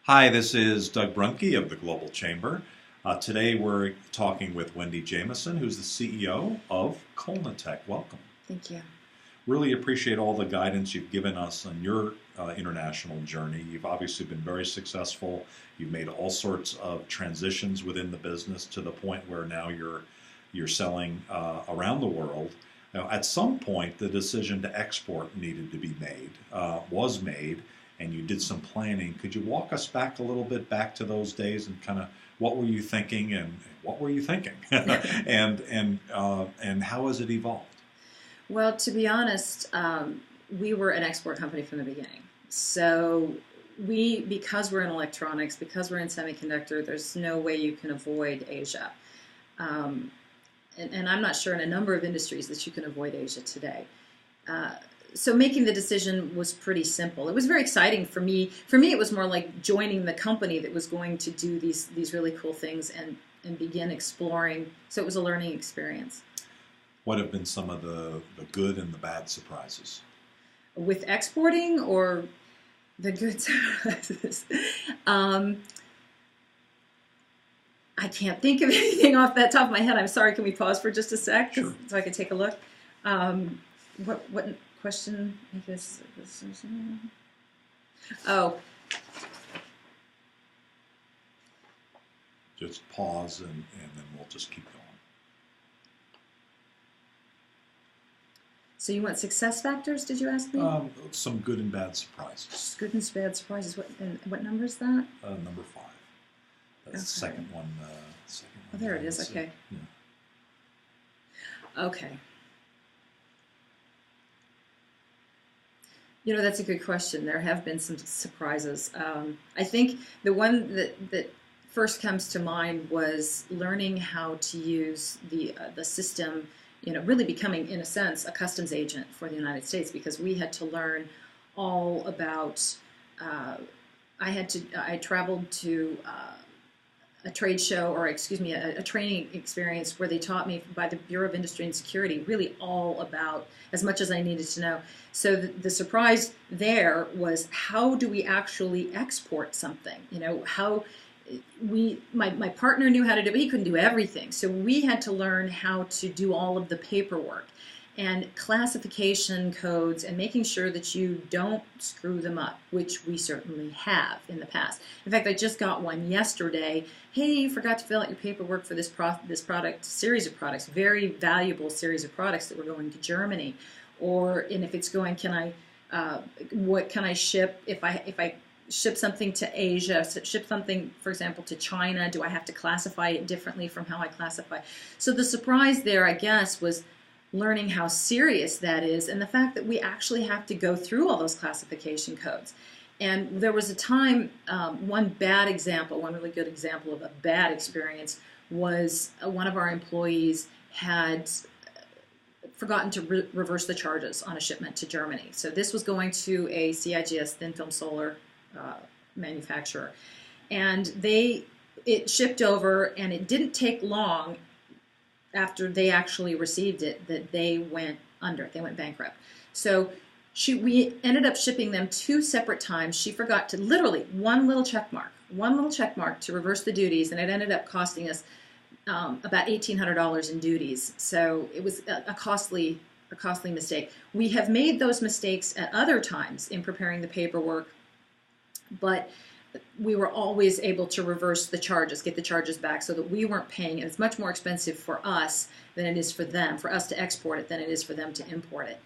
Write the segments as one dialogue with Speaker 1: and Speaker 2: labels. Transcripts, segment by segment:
Speaker 1: Hi, this is Doug Brunke of the Global Chamber. Today we're talking with Wendy Jamison, who's the CEO of Colnatech. Welcome.
Speaker 2: Thank you.
Speaker 1: Really appreciate all the guidance you've given us on your international journey. You've obviously been very successful. You've made all sorts of transitions within the business to the point where now you're selling around the world. Now, at some point, the decision to export needed to be made, was made, and you did some planning. Could you walk us back a little bit back to those days and kind of what were you thinking and what were you thinking, and how has it evolved?
Speaker 2: Well, to be honest, we were an export company from the beginning. So because we're in electronics, because we're in semiconductor, there's no way you can avoid Asia. And I'm not sure in a number of industries that you can avoid Asia today. So making the decision was pretty simple. It was very exciting for me. For me, it was more like joining the company that was going to do these really cool things and begin exploring. So it was a learning experience.
Speaker 1: What have been some of the good and the bad surprises?
Speaker 2: With exporting or the good surprises? I can't think of anything off that top of my head. I'm sorry. Can we pause for just a sec
Speaker 1: Sure.
Speaker 2: so I can take a look? What question? I guess. Oh,
Speaker 1: Just pause and then we'll just keep going.
Speaker 2: so you want success factors? Did you ask me?
Speaker 1: Some good and bad surprises.
Speaker 2: Just good and bad surprises. What number is that?
Speaker 1: Number 5. That's the second one.
Speaker 2: Oh, there it is.
Speaker 1: Let's see.
Speaker 2: Okay.
Speaker 1: Yeah.
Speaker 2: Okay. You know, that's a good question. There have been some surprises. I think the one that first comes to mind was learning how to use the system. You know, really becoming, in a sense, a customs agent for the United States because we had to learn all about. I traveled to a trade show, or excuse me, a training experience where they taught me by the Bureau of Industry and Security really all about as much as I needed to know. So the surprise there was how do we actually export something? You know, how my partner knew how to do it. He couldn't do everything. So we had to learn how to do all of the paperwork and classification codes and making sure that you don't screw them up, which we certainly have in the past. In fact, I just got one yesterday. Hey, you forgot to fill out your paperwork for this product, series of products, very valuable series of products that were going to Germany. And if it's going, what can I ship if I ship something to Asia, ship something, for example, to China, do I have to classify it differently from how I classify? So the surprise there, I guess, was learning how serious that is and the fact that we actually have to go through all those classification codes. And there was a time, one really good example of a bad experience was one of our employees had forgotten to reverse the charges on a shipment to Germany. So this was going to a CIGS thin film solar manufacturer. And it shipped over, and it didn't take long after they actually received it that they went under. They went bankrupt. So we ended up shipping them 2 separate times. She forgot to literally one little check mark to reverse the duties, and it ended up costing us about $1,800 in duties. So it was a costly mistake. We have made those mistakes at other times in preparing the paperwork, but we were always able to reverse the charges, get the charges back so that we weren't paying. It's much more expensive for us than it is for them, for us to export it than it is for them to import it.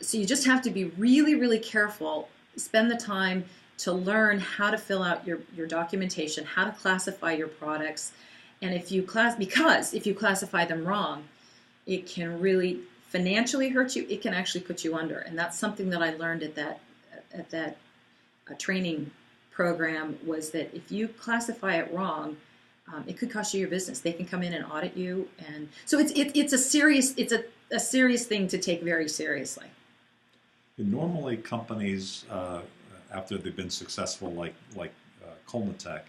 Speaker 2: So you just have to be really, really careful, spend the time to learn how to fill out your documentation, how to classify your products. And if you classify them wrong, it can really financially hurt you. It can actually put you under. And that's something that I learned at that training program, was that if you classify it wrong, it could cost you your business. They can come in and audit you, and so it's a serious thing to take very seriously.
Speaker 1: Normally, companies after they've been successful, like Colnatech,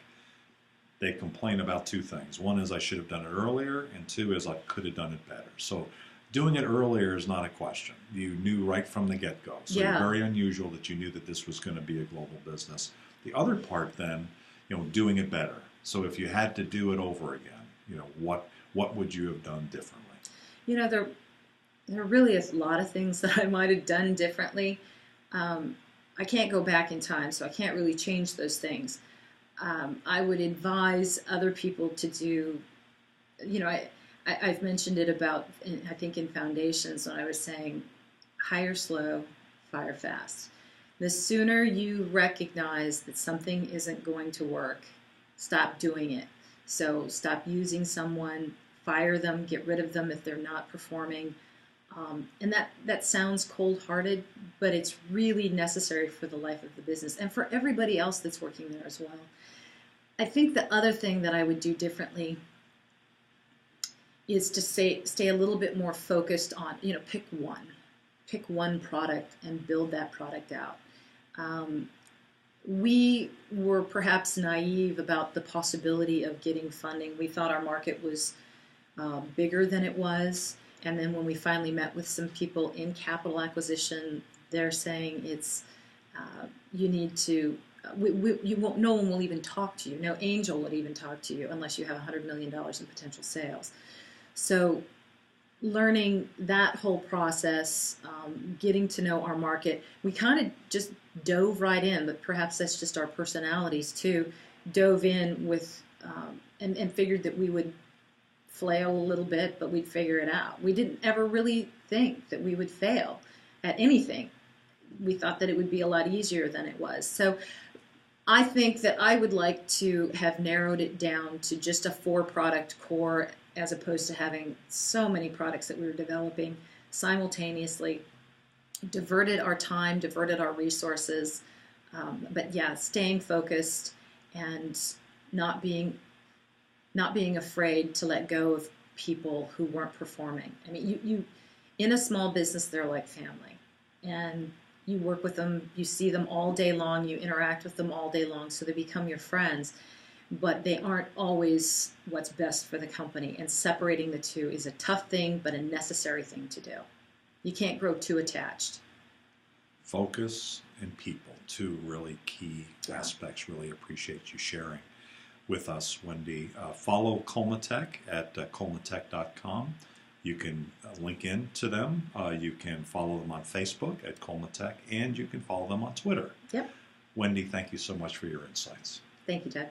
Speaker 1: they complain about 2 things. One is I should have done it earlier, and 2 is I could have done it better. So Doing it earlier is not a question. You knew right from the get-go. So
Speaker 2: Yeah.
Speaker 1: it's very unusual that you knew that this was going to be a global business. The other part then, doing it better. So if you had to do it over again, what would you have done differently?
Speaker 2: There are really a lot of things that I might have done differently. I can't go back in time, so I can't really change those things. I would advise other people to do, I've mentioned it about, I think in foundations when I was saying, hire slow, fire fast. The sooner you recognize that something isn't going to work, stop doing it. So stop using someone, fire them, get rid of them if they're not performing. And that sounds cold-hearted, but it's really necessary for the life of the business and for everybody else that's working there as well. I think the other thing that I would do differently is to stay a little bit more focused on, pick one product and build that product out. We were perhaps naive about the possibility of getting funding. We thought our market was bigger than it was. And then when we finally met with some people in capital acquisition, they're saying it's you need to. You won't. No one will even talk to you. No angel would even talk to you unless you have $100 million in potential sales. So, learning that whole process, getting to know our market, we kind of just dove right in. But perhaps that's just our personalities too. Dove in with and figured that we would flail a little bit, but we'd figure it out. We didn't ever really think that we would fail at anything. We thought that it would be a lot easier than it was. So I think that I would like to have narrowed it down to just a 4-product core as opposed to having so many products that we were developing simultaneously, diverted our time, diverted our resources. But yeah, staying focused and not being afraid to let go of people who weren't performing. I mean, you in a small business, they're like family, and you work with them, you see them all day long, you interact with them all day long, so they become your friends, but they aren't always what's best for the company, and separating the two is a tough thing, but a necessary thing to do. You can't grow too attached.
Speaker 1: Focus and people, two really key aspects. Really appreciate you sharing with us, Wendy. Follow Colmatech at colmatech.com. You can link in to them. You can follow them on Facebook at Colmatech, and you can follow them on Twitter.
Speaker 2: Yep.
Speaker 1: Wendy, thank you so much for your insights.
Speaker 2: Thank you, Doug.